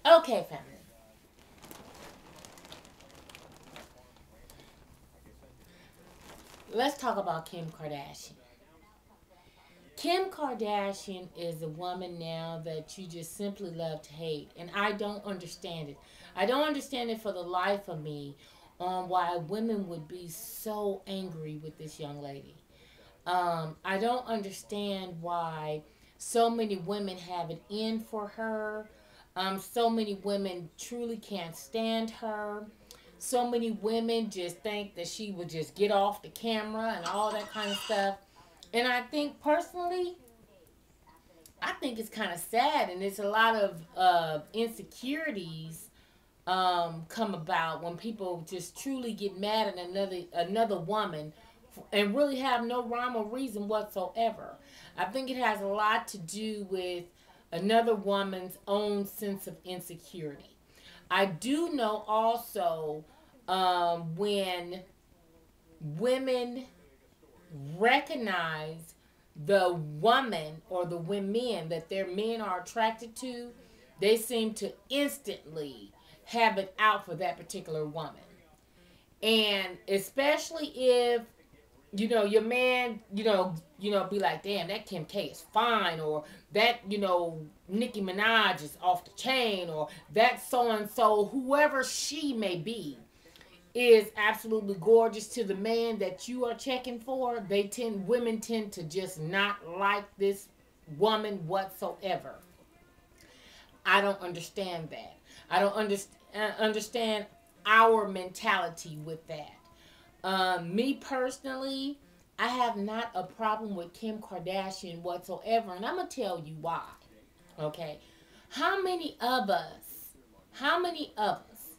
Okay, family. Let's talk about Kim Kardashian. Kim Kardashian is a woman now that you just simply love to hate, and I don't understand it. I don't understand it for the life of me on why women would be so angry with this young lady. I don't understand why so many women have it in for her. So many women truly can't stand her. So many women just think that she would just get off the camera and all that kind of stuff. And I think personally, I think it's kind of sad, and it's a lot of insecurities come about when people just truly get mad at another woman and really have no rhyme or reason whatsoever. I think it has a lot to do with another woman's own sense of insecurity. I do know also when women recognize the woman or the women that their men are attracted to, they seem to instantly have it out for that particular woman. And especially if your man, be like, damn, that Kim K is fine, or that, Nicki Minaj is off the chain, or that so and so, whoever she may be, is absolutely gorgeous to the man that you are checking for. Women tend to just not like this woman whatsoever. I don't understand that. I don't understand our mentality with that. Me personally, I have not a problem with Kim Kardashian whatsoever, and I'm gonna tell you why. Okay, how many of us? How many of us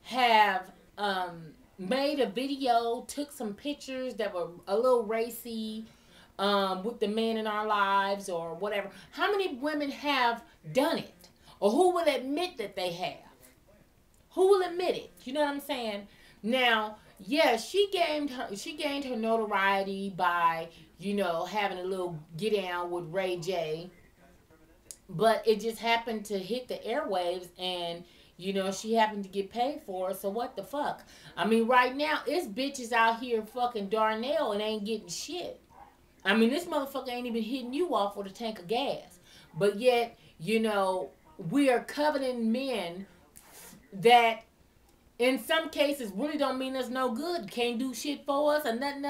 have made a video, took some pictures that were a little racy with the men in our lives or whatever? How many women have done it, or who will admit that they have? Who will admit it? You know what I'm saying? Now, yes, she gained her notoriety by having a little get down with Ray J, but it just happened to hit the airwaves, and she happened to get paid for it. So what the fuck? I mean, right now it's bitches out here fucking Darnell and ain't getting shit. I mean, this motherfucker ain't even hitting you off with a tank of gas, but yet we are coveting men that in some cases really don't mean us no good, can't do shit for us or nothing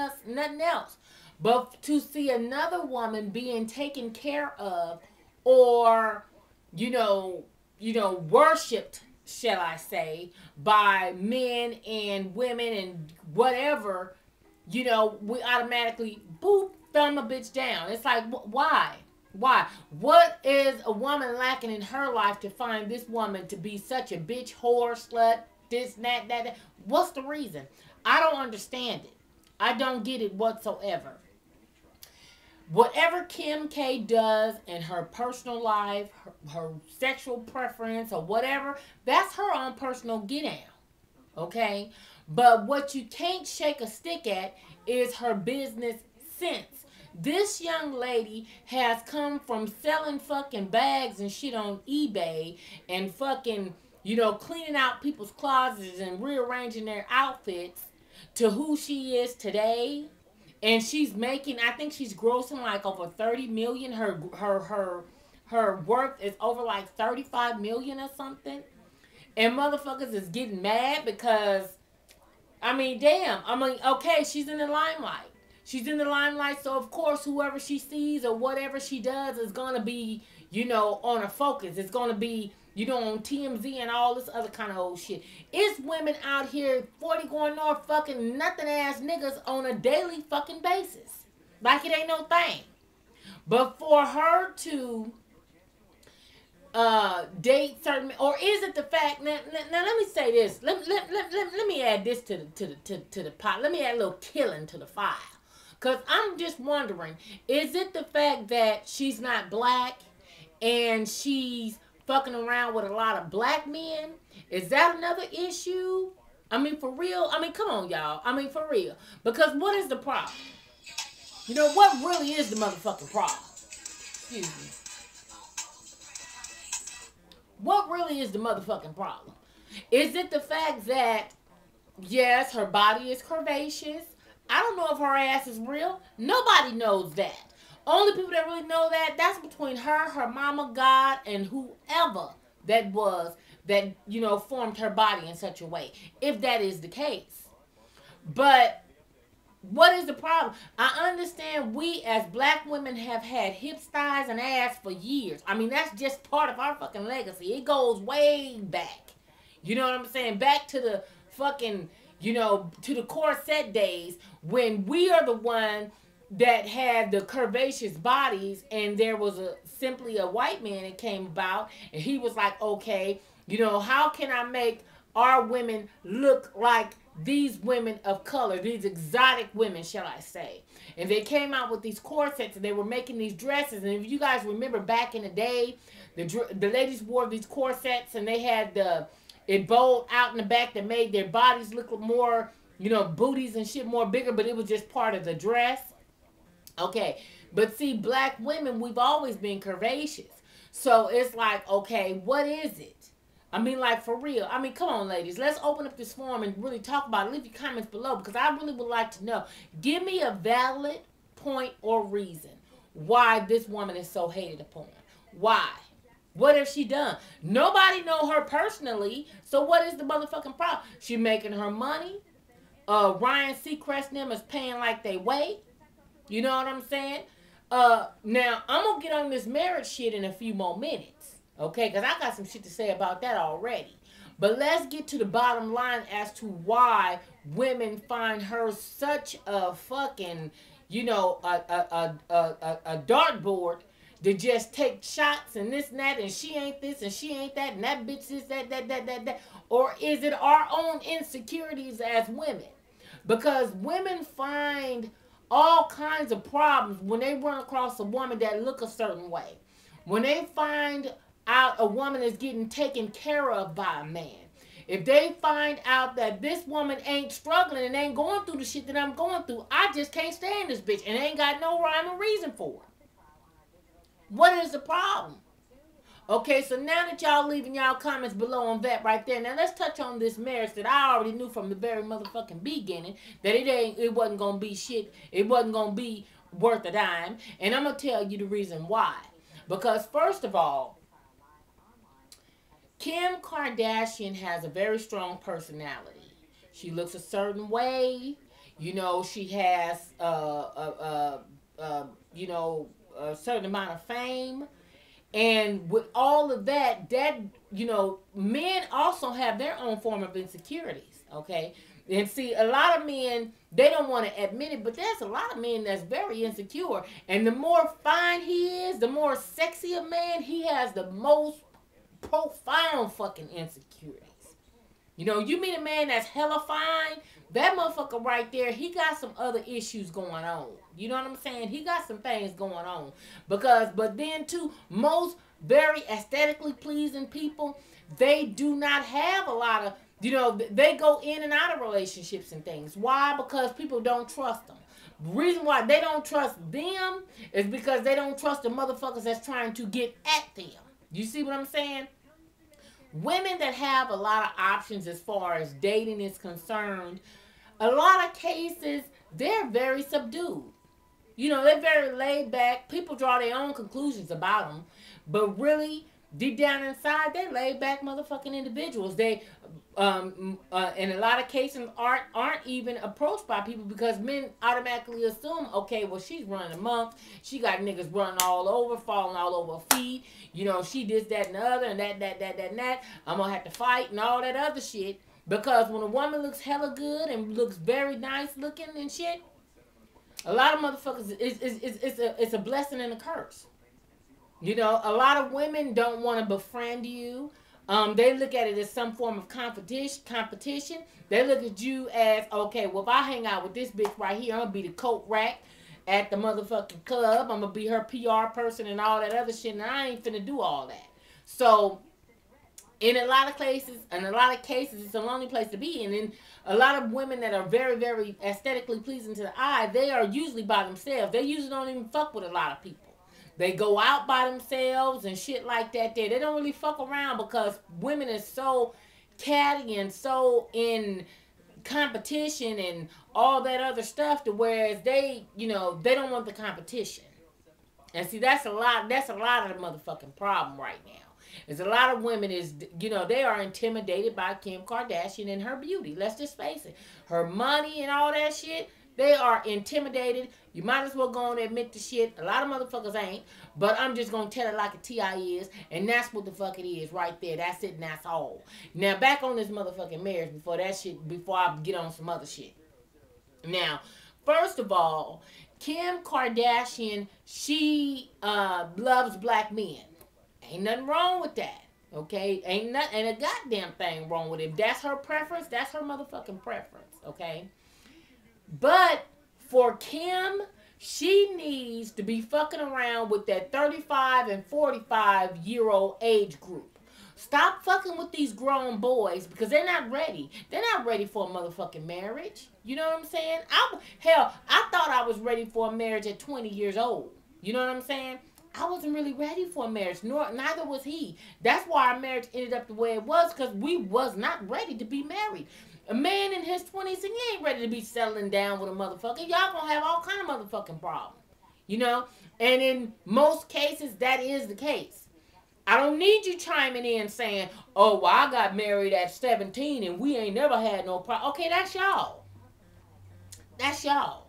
else. But to see another woman being taken care of, or worshipped, shall I say, by men and women and whatever, we automatically boop thumb a bitch down. It's like, why? Why? What is a woman lacking in her life to find this woman to be such a bitch, whore, slut, this, that? What's the reason? I don't understand it. I don't get it whatsoever. Whatever Kim K does in her personal life, her sexual preference, or whatever, that's her own personal get down. Okay? But what you can't shake a stick at is her business sense. This young lady has come from selling fucking bags and shit on eBay and fucking, cleaning out people's closets and rearranging their outfits to who she is today. And she's making, I think she's grossing like over 30 million. Her worth is over like 35 million or something. And motherfuckers is getting mad because, I mean, damn. I mean, okay, she's in the limelight. She's in the limelight, so of course whoever she sees or whatever she does is going to be, on a focus. It's going to be, on TMZ and all this other kind of old shit. It's women out here 40 going north fucking nothing ass niggas on a daily fucking basis. Like it ain't no thing. But for her to date certain, or is it the fact, now let me say this. Let me add this to the pot. Let me add a little killing to the fire. Because I'm just wondering, is it the fact that she's not black and she's fucking around with a lot of black men? Is that another issue? I mean, for real? I mean, come on, y'all. I mean, for real. Because what is the problem? What really is the motherfucking problem? Excuse me. What really is the motherfucking problem? Is it the fact that, yes, her body is curvaceous? I don't know if her ass is real. Nobody knows that. Only people that really know that, that's between her, her mama, God, and whoever that was that, formed her body in such a way, if that is the case. But what is the problem? I understand we as black women have had hips, thighs, and ass for years. I mean, that's just part of our fucking legacy. It goes way back. You know what I'm saying? Back to the fucking, to the corset days when we are the one that had the curvaceous bodies, and there was simply a white man that came about, and he was like, okay, how can I make our women look like these women of color, these exotic women, shall I say. And they came out with these corsets, and they were making these dresses. And if you guys remember back in the day, the ladies wore these corsets, and they had it bowed out in the back that made their bodies look more, booties and shit more bigger, but it was just part of the dress. Okay, but see, black women, we've always been curvaceous. So it's like, okay, what is it? I mean, like, for real. I mean, come on, ladies. Let's open up this forum and really talk about it. Leave your comments below, because I really would like to know. Give me a valid point or reason why this woman is so hated upon. Why? What has she done? Nobody know her personally, so what is the motherfucking problem? She making her money. Ryan Seacrest and them is paying like they weigh. You know what I'm saying? Now, I'm going to get on this marriage shit in a few more minutes. Okay, because I got some shit to say about that already. But let's get to the bottom line as to why women find her such a fucking, a dartboard to just take shots and this and that, and she ain't this and she ain't that, and that bitch is that. Or is it our own insecurities as women? Because women find all kinds of problems when they run across a woman that look a certain way. When they find out a woman is getting taken care of by a man. If they find out that this woman ain't struggling and ain't going through the shit that I'm going through, I just can't stand this bitch and ain't got no rhyme or reason for it. What is the problem? Okay, so now that y'all leaving y'all comments below on that right there, now let's touch on this marriage that I already knew from the very motherfucking beginning that it wasn't gonna be shit. It wasn't gonna be worth a dime, and I'm gonna tell you the reason why. Because first of all, Kim Kardashian has a very strong personality. She looks a certain way. She has a certain amount of fame. And with all of that, men also have their own form of insecurities, okay? And see, a lot of men, they don't want to admit it, but there's a lot of men that's very insecure. And the more fine he is, the more sexy a man, he has the most profound fucking insecurities. You meet a man that's hella fine, that motherfucker right there, he got some other issues going on. You know what I'm saying? He got some things going on. But then too, most very aesthetically pleasing people, they do not have a lot of, they go in and out of relationships and things. Why? Because people don't trust them. The reason why they don't trust them is because they don't trust the motherfuckers that's trying to get at them. You see what I'm saying? Women that have a lot of options as far as dating is concerned, a lot of cases, they're very subdued. They're very laid back. People draw their own conclusions about them. But really, deep down inside, they're laid back motherfucking individuals. They, in a lot of cases, aren't even approached by people because men automatically assume, okay, well, she's running amok. She got niggas running all over, falling all over her feet. She this, that, and the other, and that. I'm going to have to fight and all that other shit. Because when a woman looks hella good and looks very nice looking and shit, a lot of motherfuckers, it's a blessing and a curse. A lot of women don't want to befriend you. They look at it as some form of competition. They look at you as, okay, well, if I hang out with this bitch right here, I'm going to be the coat rack at the motherfucking club. I'm going to be her PR person and all that other shit, and I ain't finna do all that. So, in a lot of cases, it's a lonely place to be. And in a lot of women that are very, very aesthetically pleasing to the eye, they are usually by themselves. They usually don't even fuck with a lot of people. They go out by themselves and shit like that. They don't really fuck around because women is so catty and so in competition and all that other stuff to whereas they, they don't want the competition. And see, that's a lot of the motherfucking problem right now. There's a lot of women they are intimidated by Kim Kardashian and her beauty. Let's just face it. Her money and all that shit, they are intimidated. You might as well go and admit the shit. A lot of motherfuckers ain't. But I'm just going to tell it like a T.I. is. And that's what the fuck it is right there. That's it and that's all. Now, back on this motherfucking marriage before I get on some other shit. Now, first of all, Kim Kardashian, she loves black men. Ain't nothing wrong with that. Okay? Ain't a goddamn thing wrong with it. If that's her preference, that's her motherfucking preference. Okay? But for Kim, she needs to be fucking around with that 35 and 45-year-old age group. Stop fucking with these grown boys because they're not ready. They're not ready for a motherfucking marriage. You know what I'm saying? I thought I was ready for a marriage at 20 years old. You know what I'm saying? I wasn't really ready for a marriage. Neither was he. That's why our marriage ended up the way it was because we was not ready to be married. A man in his 20s, and he ain't ready to be settling down with a motherfucker. Y'all gonna have all kind of motherfucking problems. And in most cases, that is the case. I don't need you chiming in saying, oh, well, I got married at 17 and we ain't never had no problem. Okay, that's y'all. That's y'all.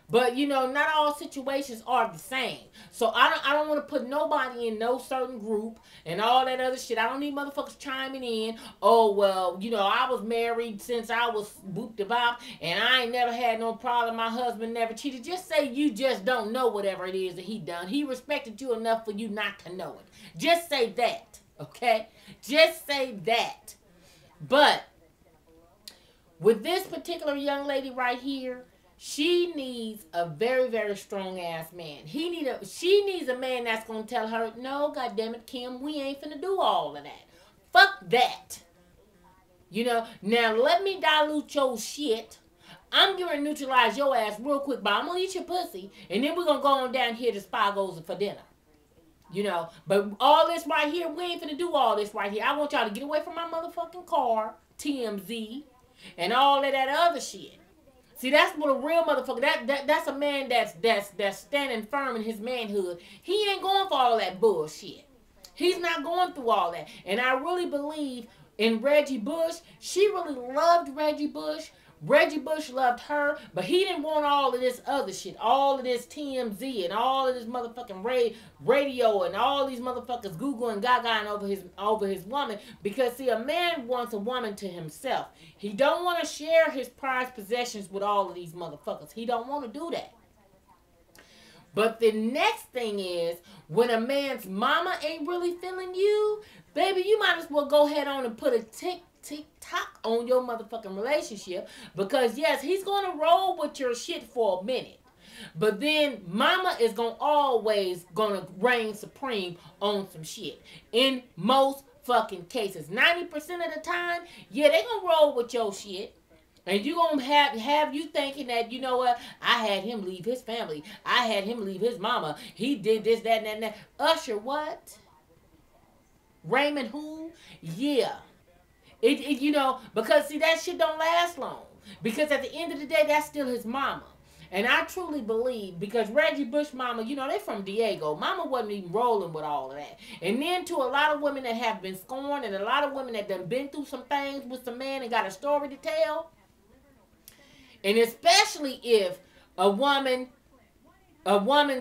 But, not all situations are the same. So I don't want to put nobody in no certain group and all that other shit. I don't need motherfuckers chiming in. Oh, well, I was married since I was whoop-de-bop and I ain't never had no problem. My husband never cheated. Just say you just don't know whatever it is that he done. He respected you enough for you not to know it. Just say that, okay? Just say that. But with this particular young lady right here, she needs a very, very strong ass man. She needs a man that's gonna tell her, no, goddammit, Kim, we ain't finna do all of that. Fuck that. Now let me dilute your shit. I'm gonna neutralize your ass real quick, but I'm gonna eat your pussy, and then we're gonna go on down here to Spago's for dinner. But all this right here, we ain't finna do all this right here. I want y'all to get away from my motherfucking car, TMZ, and all of that other shit. See, that's what a real motherfucker, that's a man that's standing firm in his manhood. He ain't going for all that bullshit. He's not going through all that. And I really believe in Reggie Bush. She really loved Reggie Bush. Reggie Bush loved her, but he didn't want all of this other shit, all of this TMZ and all of this motherfucking radio and all these motherfuckers Google and Gaga over his woman. Because see, a man wants a woman to himself. He don't want to share his prized possessions with all of these motherfuckers. He don't want to do that. But the next thing is, when a man's mama ain't really feeling you, baby, you might as well go ahead on and put a tick-tock on your motherfucking relationship. Because, yes, he's going to roll with your shit for a minute. But then mama is always going to reign supreme on some shit. In most fucking cases. 90% of the time, yeah, they going to roll with your shit. And you going to have you thinking that, you know what, I had him leave his family. I had him leave his mama. He did this, that, and that. Usher what? Raymond who? Yeah. Because see, that shit don't last long. Because at the end of the day, that's still his mama. And I truly believe, because Reggie Bush mama, they from Diego. Mama wasn't even rolling with all of that. And then to a lot of women that have been scorned and a lot of women that done been through some things with some man and got a story to tell. And especially if a woman's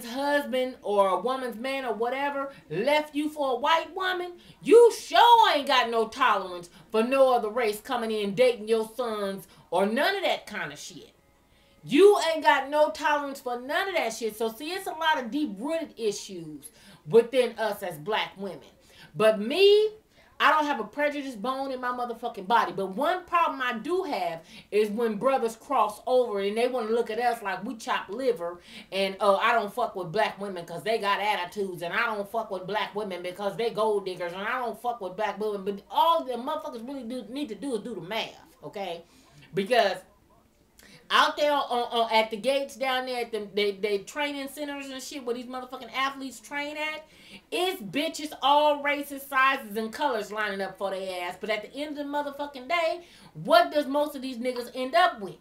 husband or a woman's man or whatever left you for a white woman, you sure ain't got no tolerance for no other race coming in dating your sons or none of that kind of shit. You ain't got no tolerance for none of that shit. So see, it's a lot of deep-rooted issues within us as black women. But me, I don't have a prejudice bone in my motherfucking body. But one problem I do have is when brothers cross over and they want to look at us like we chop liver and, oh, I don't fuck with black women because they got attitudes, and I don't fuck with black women because they gold diggers, and I don't fuck with black women. But all the motherfuckers really need to do is do the math, okay? Because out there at the gates down there at they training centers and shit where these motherfucking athletes train at. It's bitches all races, sizes, and colors lining up for their ass. But at the end of the motherfucking day, what does most of these niggas end up with?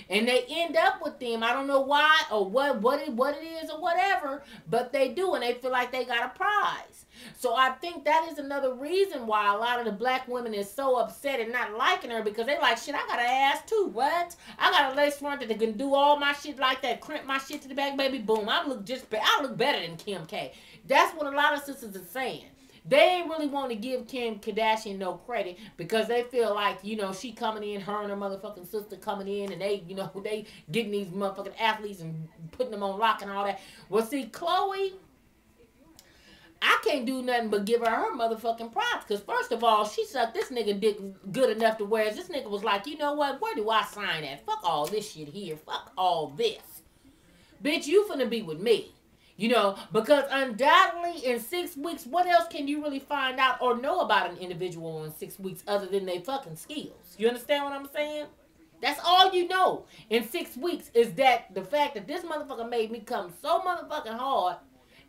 And they end up with them. I don't know why or what it is or whatever, but they do, and they feel like they got a prize. So I think that is another reason why a lot of the black women is so upset and not liking her, because they like, shit, I got an ass too. What? I got a lace front that can do all my shit like that, crimp my shit to the back, baby, boom. I look better than Kim K. That's what a lot of sisters are saying. They ain't really want to give Kim Kardashian no credit because they feel like, you know, she coming in, her and her motherfucking sister coming in, and they, you know, they getting these motherfucking athletes and putting them on lock and all that. Well, see, Chloe, I can't do nothing but give her motherfucking props. Because first of all, she sucked this nigga dick good enough to where this nigga was like, you know what, where do I sign at? Fuck all this shit here. Fuck all this. Bitch, you finna be with me. You know, because undoubtedly in 6 weeks, what else can you really find out or know about an individual in 6 weeks other than their fucking skills? You understand what I'm saying? That's all you know in 6 weeks is that the fact that this motherfucker made me come so motherfucking hard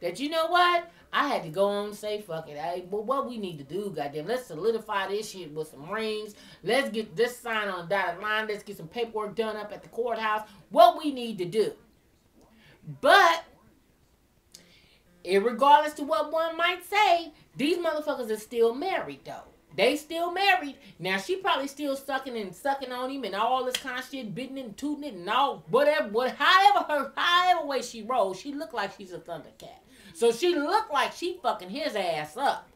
that, you know what? I had to go on and say, fuck it. Hey, but what we need to do, goddamn, let's solidify this shit with some rings. Let's get this sign on the dotted line. Let's get some paperwork done up at the courthouse. What we need to do. But regardless to what one might say, these motherfuckers are still married though. They still married. Now she probably still sucking on him and all this kind of shit, biting it and tooting it and all however way she rolls, she look like she's a Thundercat. So she look like she fucking his ass up.